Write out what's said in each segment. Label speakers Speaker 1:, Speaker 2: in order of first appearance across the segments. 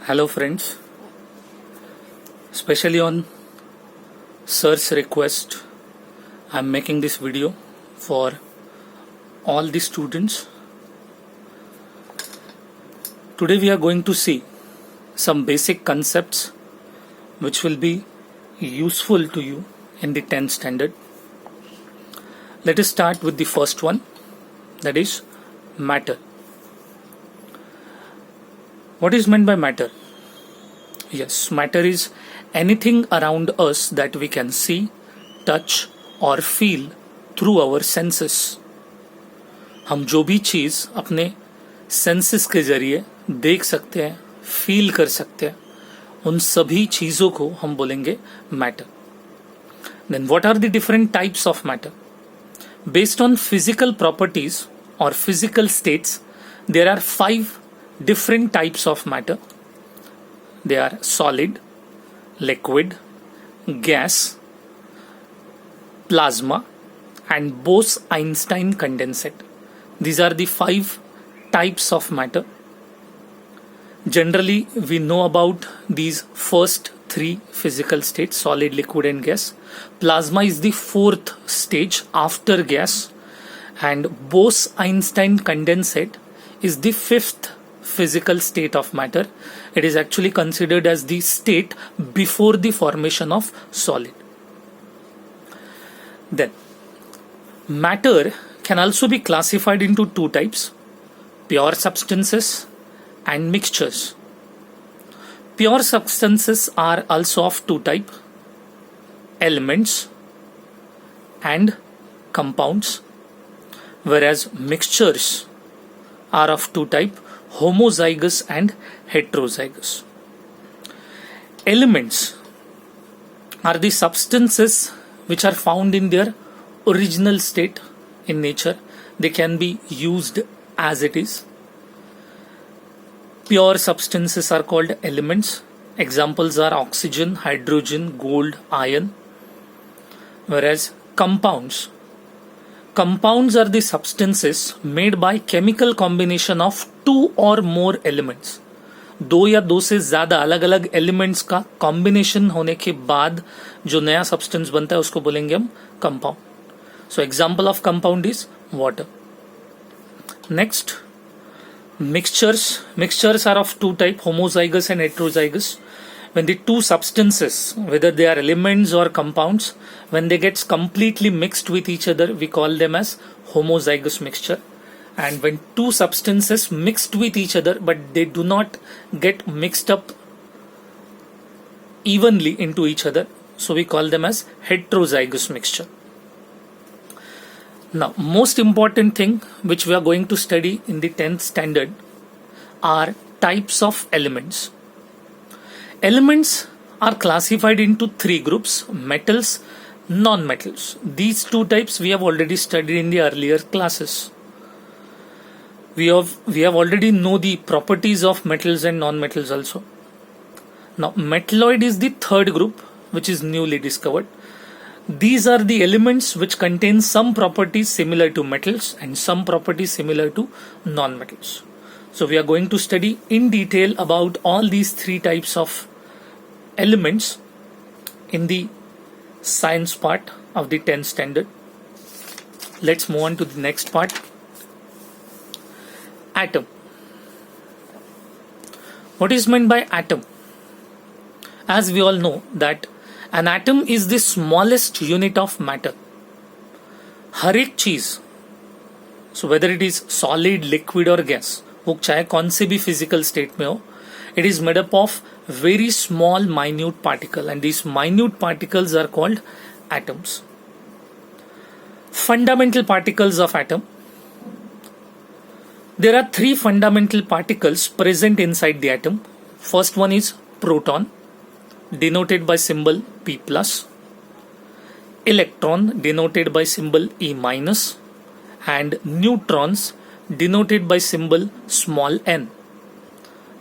Speaker 1: Hello friends, especially on sir's request, I am making this video for all the students. Today we are going to see some basic concepts which will be useful to you in the 10th standard. Let us start with the first one, that is matter. What is meant by matter? Yes, matter is anything around us that we can see, touch or feel through our senses. हम जो भी चीज अपने senses के जरिए देख सकते हैं, फील कर सकते हैं, उन सभी चीजों को हम बोलेंगे matter. Then what are the different types of matter? Based on physical properties or physical states, there are 5 different types of matter. They are solid, liquid, gas, plasma and Bose-Einstein condensate. These are the 5 types of matter. Generally, we know about these first 3 physical states, solid, liquid and gas. Plasma is the 4th stage after gas, and Bose-Einstein condensate is the 5th physical state of matter. It is actually considered as the state before the formation of solid. Then, matter can also be classified into 2 types, pure substances and mixtures. Pure substances are also of 2 types, elements and compounds, whereas mixtures are of 2 types, homozygous and heterozygous. Elements are the substances which are found in their original state in nature. They can be used as it is. Pure substances are called elements. Examples are oxygen, hydrogen, gold, iron. Whereas compounds are the substances made by chemical combination of 2 or more elements. 2 या 2 से ज्यादा अलग अलग elements का combination होने के बाद जो नया सब्सटेंस बनता है उसको बोलेंगे हम compound. So example of compound is water. Next, mixtures are of 2 types, homozygous and heterozygous. When the 2 substances, whether they are elements or compounds, when they get completely mixed with each other, we call them as homozygous mixture. And when 2 substances mixed with each other but they do not get mixed up evenly into each other, so we call them as heterozygous mixture. Now, most important thing which we are going to study in the 10th standard are types of elements. Elements are classified into 3 groups, metals, non-metals. These 2 types we have already studied in the earlier classes. We have already know the properties of metals and non-metals also. Now, metalloid is the 3rd group which is newly discovered. These are the elements which contain some properties similar to metals and some properties similar to non-metals. So we are going to study in detail about all these 3 types of elements in the science part of the 10th standard. Let's move on to the next part. Atom. What is meant by atom? As we all know that an atom is the smallest unit of matter. हर एक चीज, so whether it is solid, liquid or gas, वो चाहे कौन से भी physical state में हो, it is made up of very small minute particle and these minute particles are called atoms. Fundamental particles of atom. There are 3 fundamental particles present inside the atom. First one is proton, denoted by symbol P+, electron denoted by symbol E-, and neutrons denoted by symbol small n.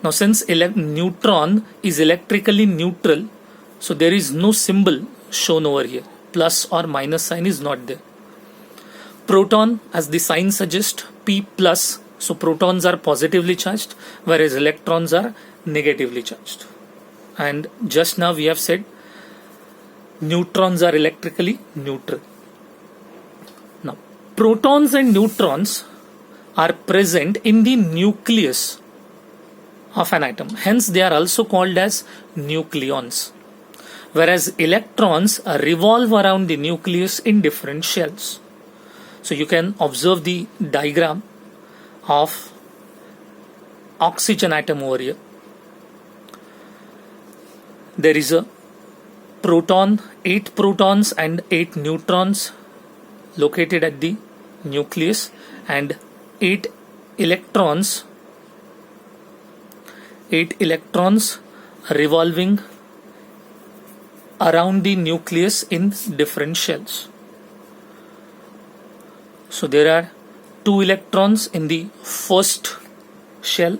Speaker 1: Now, since neutron is electrically neutral, so there is no symbol shown over here. Plus or minus sign is not there. Proton, as the sign suggests, P+ So protons are positively charged, whereas electrons are negatively charged. And just now we have said neutrons are electrically neutral. Now, protons and neutrons are present in the nucleus of an atom. Hence, they are also called as nucleons. Whereas electrons revolve around the nucleus in different shells. So you can observe the diagram of oxygen atom over here. There is a proton, 8 protons and 8 neutrons located at the nucleus, and 8 electrons revolving around the nucleus in different shells. So there are 2 electrons in the first shell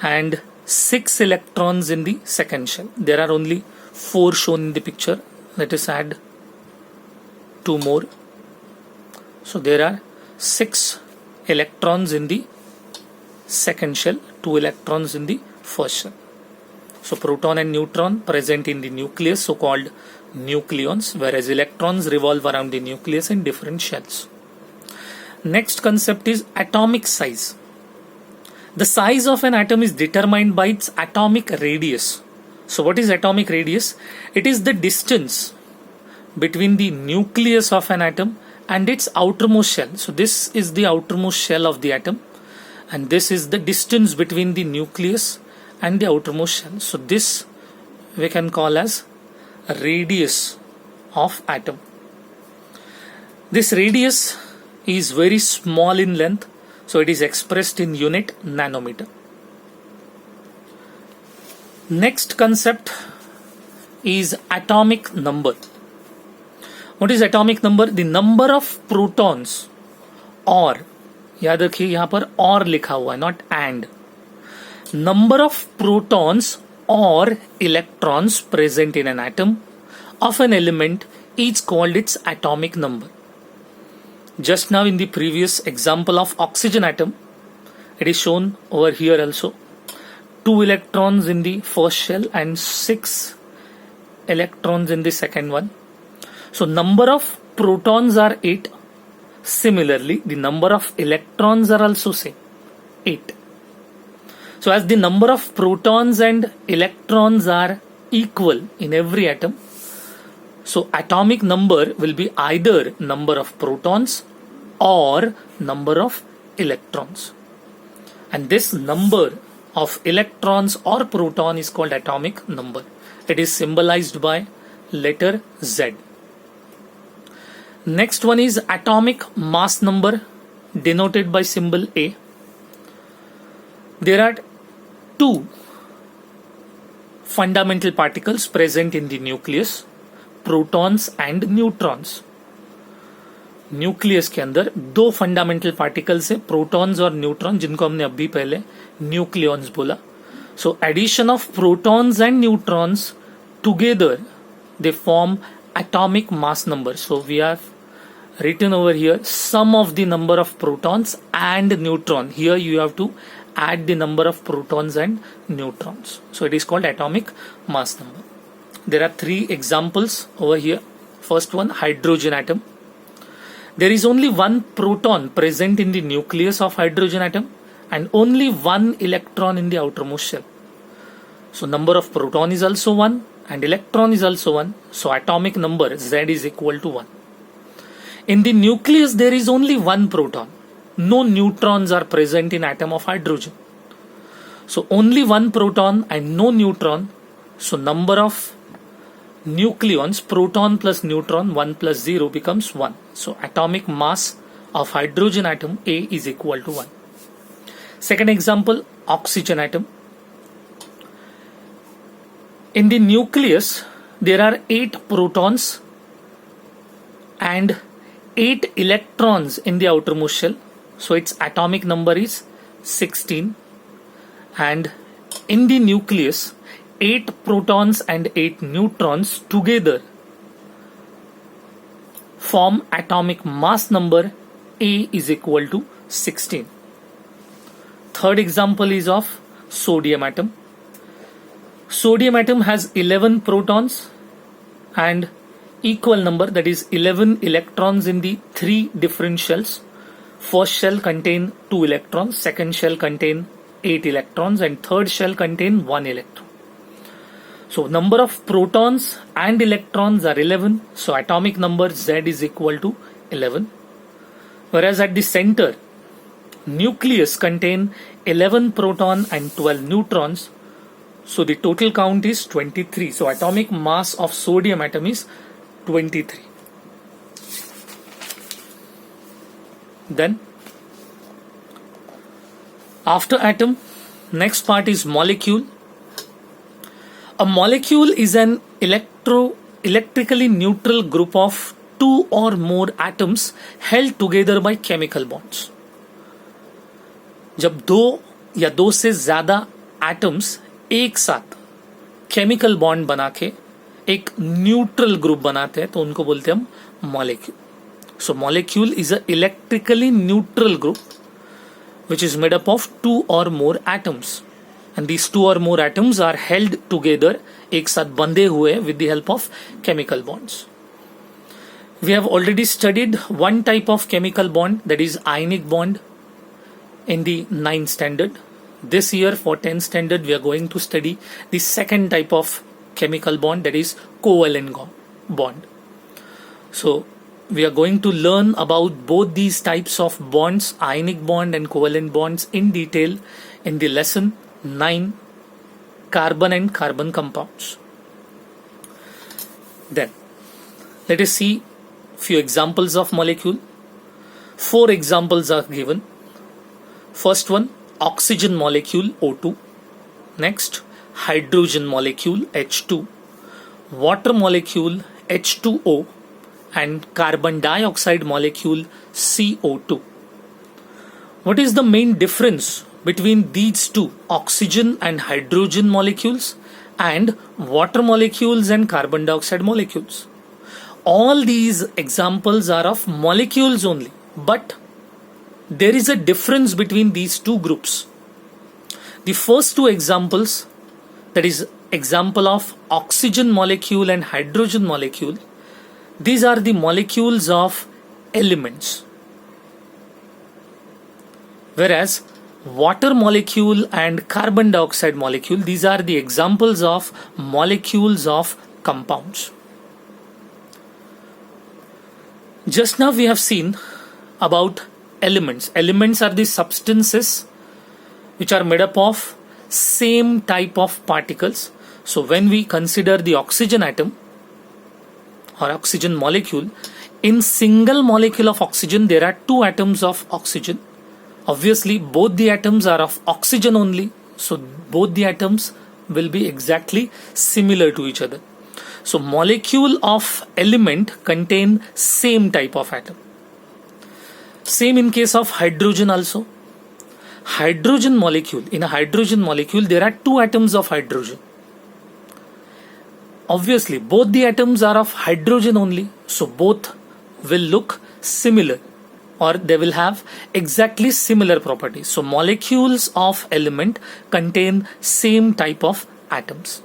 Speaker 1: and 6 electrons in the second shell. There are only 4 shown in the picture. Let us add 2 more. So there are 6 electrons in the second shell, 2 electrons in the first shell. So proton and neutron present in the nucleus, so called nucleons, whereas electrons revolve around the nucleus in different shells. Next concept is atomic size. The size of an atom is determined by its atomic radius. So what is atomic radius? It is the distance between the nucleus of an atom and its outermost shell. So this is the outermost shell of the atom, and this is the distance between the nucleus and the outermost shell. So this we can call as radius of atom. This radius is very small in length, so it is expressed in unit nanometer. Next concept is atomic number. What is atomic number? The number of protons, or याद रखिए यहाँ पर और लिखा हुआ है, not and. Number of protons or electrons present in an atom of an element is called its atomic number. Just now in the previous example of oxygen atom, it is shown over here also. 2 electrons in the first shell and 6 electrons in the second one. So number of protons are 8. Similarly, the number of electrons are also same, 8. So as the number of protons and electrons are equal in every atom, so atomic number will be either number of protons or number of electrons. And this number of electrons or proton is called atomic number. It is symbolized by letter Z. Next one is atomic mass number, denoted by symbol A. There are 2 fundamental particles present in the nucleus, protons and neutrons. Nucleus के अंदर 2 fundamental particles है, protons और neutron, जिनको हमने अभी पहले nucleons बोला. So addition of protons and neutrons together they form atomic mass number. So we have written over here sum of the number of protons and neutron. Here you have to add the number of protons and neutrons. So it is called atomic mass number. There are 3 examples over here. First one, hydrogen atom. There is only 1 proton present in the nucleus of hydrogen atom and only 1 electron in the outermost shell. So number of proton is also 1 and electron is also 1. So atomic number Z is equal to 1. In the nucleus there is only 1 proton. No neutrons are present in atom of hydrogen. So only 1 proton and no neutron. So number of nucleons, proton plus neutron, 1 plus 0 becomes 1. So atomic mass of hydrogen atom A is equal to 1. Second example, oxygen atom. In the nucleus there are 8 protons and 8 electrons in the outermost shell. So its atomic number is 16. And in the nucleus 8 protons and 8 neutrons together form atomic mass number A is equal to 16. third example is of sodium atom. Sodium atom has 11 protons and equal number, that is 11 electrons in the three different shells. First shell contain 2 electrons, second shell contain 8 electrons, and third shell contain 1 electron. So number of protons and electrons are 11, so atomic number Z is equal to 11. Whereas at the center, nucleus contain 11 proton and 12 neutrons, so the total count is 23. So atomic mass of sodium atom is 23. Then after atom, next part is molecule. A molecule is an electrically neutral group of 2 or more atoms held together by chemical bonds. जब 2 या 2 से ज्यादा atoms एक साथ chemical bond बना के एक neutral group बनाते हैं तो उनको बोलते हैं हम molecule. So molecule is an electrically neutral group which is made up of 2 or more atoms, and these 2 or more atoms are held together, एक साथ बंधे हुए with the help of chemical bonds. We have already studied one type of chemical bond, that is ionic bond, in the 9th standard. This year for 10th standard we are going to study the second type of chemical bond, that is covalent bond. So we are going to learn about both these types of bonds, ionic bond and covalent bonds, in detail in the lesson 9, carbon and carbon compounds. Then let us see few examples of molecule. 4 examples are given. First one, oxygen molecule O2. Next, hydrogen molecule H2, water molecule H2O, and carbon dioxide molecule CO2. What is the main difference between these two, oxygen and hydrogen molecules, and water molecules and carbon dioxide molecules? All these examples are of molecules only, but there is a difference between these two groups. The first 2 examples, that is example of oxygen molecule and hydrogen molecule, these are the molecules of elements, whereas water molecule and carbon dioxide molecule, these are the examples of molecules of compounds. Just now we have seen about elements. Elements are the substances which are made up of same type of particles. So when we consider the oxygen atom or oxygen molecule, in single molecule of oxygen there are 2 atoms of oxygen. Obviously both the atoms are of oxygen only, so both the atoms will be exactly similar to each other. So molecule of element contain same type of atom. Same in case of hydrogen also. Hydrogen molecule, in a hydrogen molecule there are 2 atoms of hydrogen. Obviously both the atoms are of hydrogen only, so both will look similar, or they will have exactly similar properties. So molecules of element contain same type of atoms.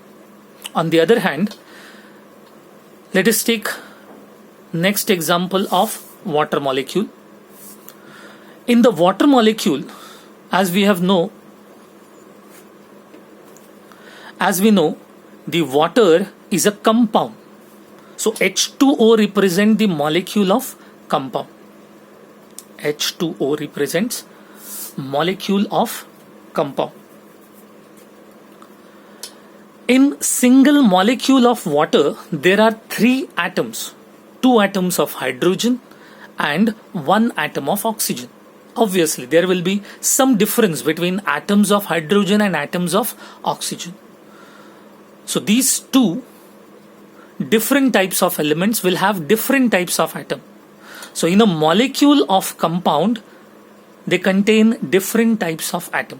Speaker 1: On the other hand, let us take next example of water molecule. In the water molecule, as we know, the water is a compound. So H2O represents the molecule of compound. H2O represents molecule of compound. In single molecule of water, there are 3 atoms. 2 atoms of hydrogen and 1 atom of oxygen. Obviously, there will be some difference between atoms of hydrogen and atoms of oxygen. So these 2 different types of elements will have different types of atom. So in a molecule of compound, they contain different types of atom.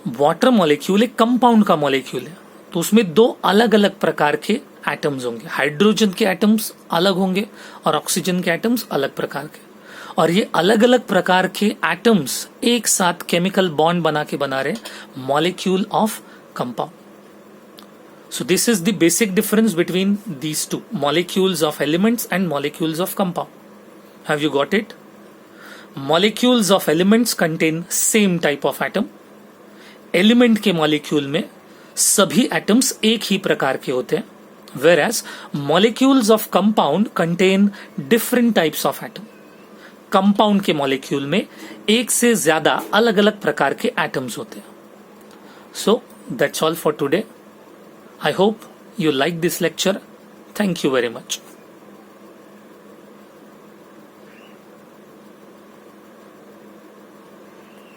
Speaker 1: Water molecule एक compound का molecule है, तो उसमें 2 अलग अलग प्रकार के atoms होंगे. हाइड्रोजन के एटम्स अलग होंगे और ऑक्सीजन के एटम्स अलग प्रकार के. और ये अलग अलग प्रकार के एटम्स एक साथ केमिकल बॉन्ड बना के बना रहे molecule of compound. So this is the basic difference between these two, molecules of elements and molecules of compound. Have you got it? Molecules of elements contain same type of atom. Element के molecule में सभी atoms एक ही प्रकार के होते हैं, whereas molecules of compound contain different types of atom. Compound के molecule में एक से ज्यादा अलग अलग प्रकार के atoms होते हैं. So that's all for today. I hope you like this lecture. Thank you very much.